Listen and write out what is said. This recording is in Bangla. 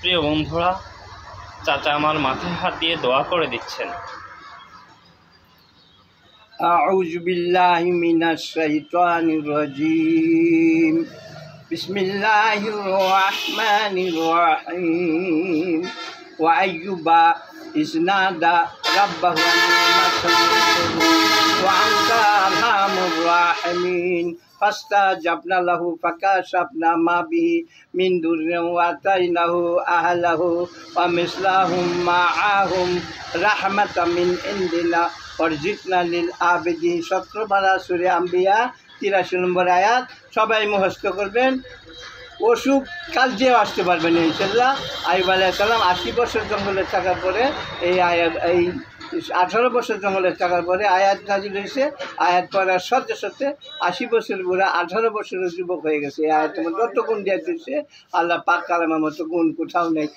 প্রিয় বন্ধুরা, চাচা আমার মাথায় হাত দিয়ে দোয়া করে দিচ্ছেন। আউযু বিল্লাহি মিনাশ শাইতানির রাজীম। বিসমিল্লাহির রহমানির রহিম। ওয়া আইয়ুবা ইজনাদা রাব্বাহু ওয়া আনতা আরহামুর রাহিমিন। ফাস্তাজাবনা লাহু ফাকাশাফনা মা বিহি মিন দুররিন ওয়া আতাইনাহু আহলাহু ওয়া মিসলাহুম মাআহুম রাহমাতাম মিন ইনদিনা ওয়ারজিকনা লিল আবিদিন। 17 পারা সূরা আম্বিয়া 83 নম্বর আয়াত। সবাই মুখস্থ করবেন। অসুখ কাল যেও আসতে পারবেন ইনশাআল্লাহ। আইয়ুব আলাইহিস সালাম 80 বছর জঙ্গলে থাকার পরে এই 18 বছর জঙ্গলে থাকার পরে আয়াত নাজিল হয়েছে। আয়াত পড়ার সাথে সাথে 80 বছর বুড়া 18 বছরের যুবক হয়ে গেছে। এই আয়াতের মধ্যে যত গুণ দিয়ে দিচ্ছে, আল্লাহ পাক কালামের মতো গুণ কোথাও নেই।